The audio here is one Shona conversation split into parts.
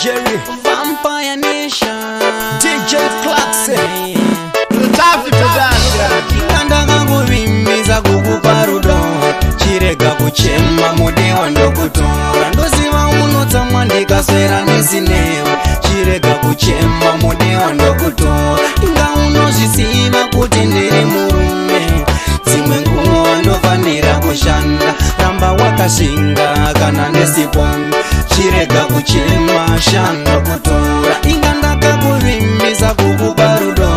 Jerry, Vampire Nation, DJ Claxon, Lutafi pedasha Kikanda kangu vimiza kukupa rudo Chirega kuchema mudewa ndo kutora Ndoziva unota mwandika swera nisinewe Chirega kuchema mudewa ndo kutora Inga unozisiva kuti ndiri murume Zimwe nguwa ndofanira kushanda Ramba wakashinga kana nesiponga Chirega kuchema shanda kutora Inga ndaka kuvimisa kukupa rudo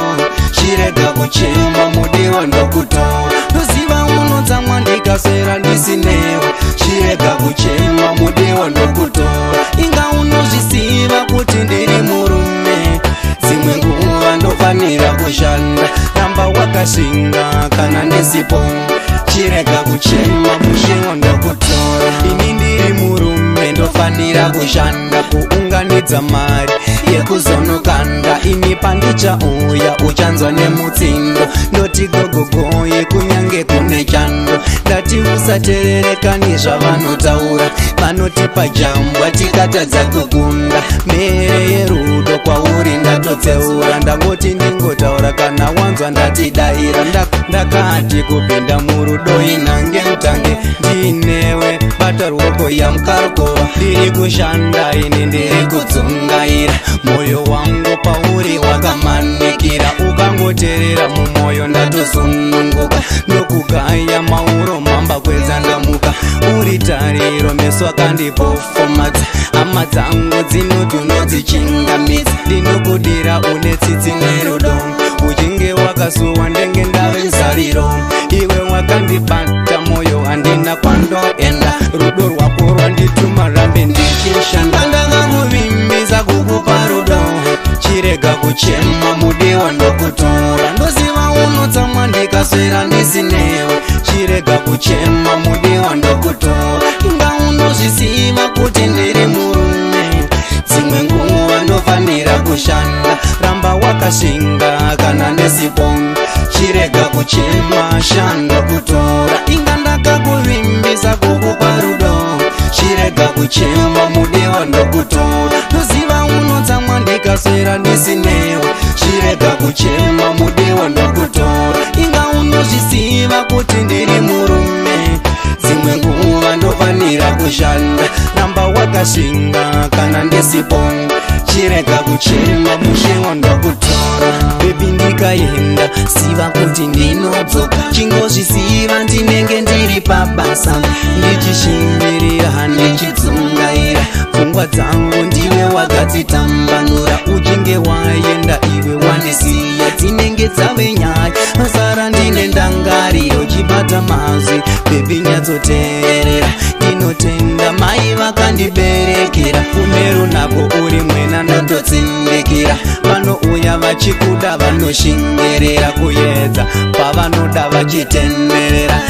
Chirega kuchema mudewa ndo kutora Ndoziva unota mwandika swera ndisinewe Chirega kuchema mudewa ndo kutora Inga unozisiva kuti ndiri murume Zimwe nguwa ndofanira kushanda Ramba wakashinga kana nesiponga Chirega kuchema mudewa ndo kutora Ini ndiri murume ndofanira kushanda Kuunganidza mari yekuzonokanda Ini pandicha uya uchanzwa nemutsindo Ndoti gogogoye kunyange kune chando Ndati usaterereka nezvavanotaura Vanotipa jambwa tikatadza kugunda Mere yerudo kwauri ndatotseura Ndangoti ndingotaura kana wanzwa ndatidaira Ndakati kupinda murudo inange mutange Ndinewe bata ruoko yamukarukova Ndiri kushanda ini ndiri kudzungaira Moyo wangu pauri wakamanikira Ukangoterera mumoyo ndatosununguka Ndokugaya mauro mamba kweza ndamuka Uri tariro meso akandipofomadza Hama dzangu dzinodzichingamidza Ndinokudira une tsitsi nerudo Uchinge wakasuwa ndenge ndave nzariro Iwe wakandibata moyo handina kwandoenda Rudo rwako rwandituma rambe ndichishanda Ndakakuvimbiza kukupa rudo Chirega kuchema mudewa ndokutora Ndoziva unotsa mwandikaswera ndisinewe Chirega kuchema mudewa ndokutora Inga unozvisiva kuti ndiri murume Dzimwe nguwa ndofanira kushanda Ramba wakashinga kana nesiponga Chirega kuchema shanda kutora Inga ndakakuvimbisa kukupa rudo Chirega kuchema mudewa ndokutora Ndoziva unotsa mwandikaswera ndisinewe Chirega kuchema mudewa ndokutora Inga unozvisiva kuti ndiri murume Zimwe nguwa ndofanira kushanda Ramba wakashinga kana ndesiponga Chirega kuchema mudewa ndokutora Baby ndikaenda siva kuti ndinodzoka Chingozvisiva ndinenge ndiri pabasa Ndichishindirira ndichidzungaira Pfungwa dzangu ndiwe wakadzitambanura Uchinge waenda iwe wandisiya Dzinenge dzave nyaya Masara ndine ndangariro chibata mazwi Baby nyatsoteerera Ndinotenda mai vakandiberekera Une runako uri mwena ndototsindikira Vanouya vachikuda vanoshingerera Kuyedza pavanoda vachitenderera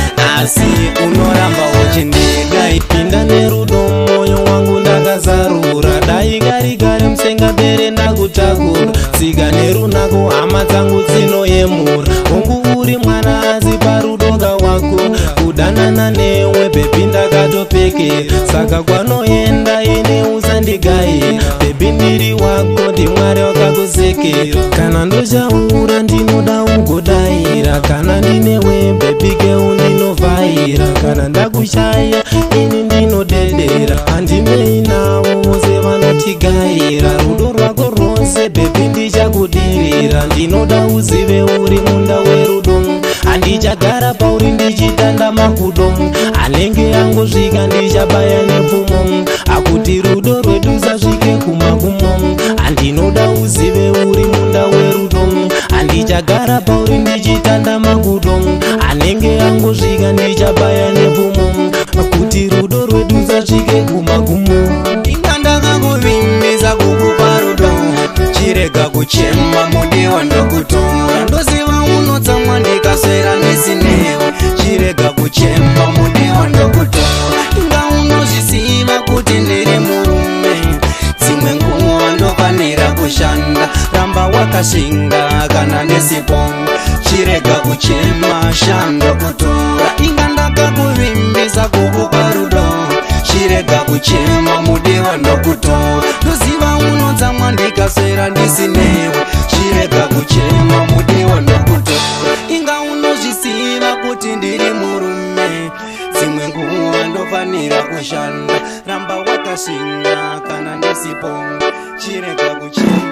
Asi unoramba uchindida Ipinda nerudo moyo wangu ndakazarura Dai gari gari musengapere ndakutakura Tsika nerunako hama dzangu dzinoyemura Hongu uri mwana asi parudoga wako Kudanana newe bebi ndakatopekera Saka kwanoenda ine usandigaira Bebi ndiri wako ndimwari wakakusekera Kana ndochaura ndinoda ugodaira Kana ndinewe bebi geu ndinovhaira Kana ndakushaya ini ndinodedera Handinei navo vose vanotigaira Rudo rwako rwose bebi ndichakudirira Ndinoda uzive uri munda werudo Handichagara pauri ndichitanda makudo Anenge angosvika ndichabaya nepfumo Akuti rudo rwedu zasvike kumagumo Handinoda uzive uri munda werudo Handichagara pauri ndichitanda makudo Anenge angosvika ndichabaya nepfumo Akuti rudo rwedu zasvike kumagumo Inga ndakakuvimbisa kukupa rudo Chirega kuchema mudewa ndokutora Ndoziva unotsa mwandikaswera ndisinewe Chirega kuchema mudewa ndokutora Inga unozvisiva kuti ndiri murume Dzimwe nguwa ndofanira kushanda Ramba wakashinga kana nesiponga Chirega kuchema shanda kutora Inga ndakakuvimbisa kukupa rudo Chirega kuchema mudewa ndokutora Ndoziva ndikaswera ndisinewe. Chirega kuchema mudiwa ndokutora. Inga unozvisiva kuti ndiri murume, dzimwe nguva ndofanira kushanda. Ramba wakashinga kana ndisipo, chirega kuchema.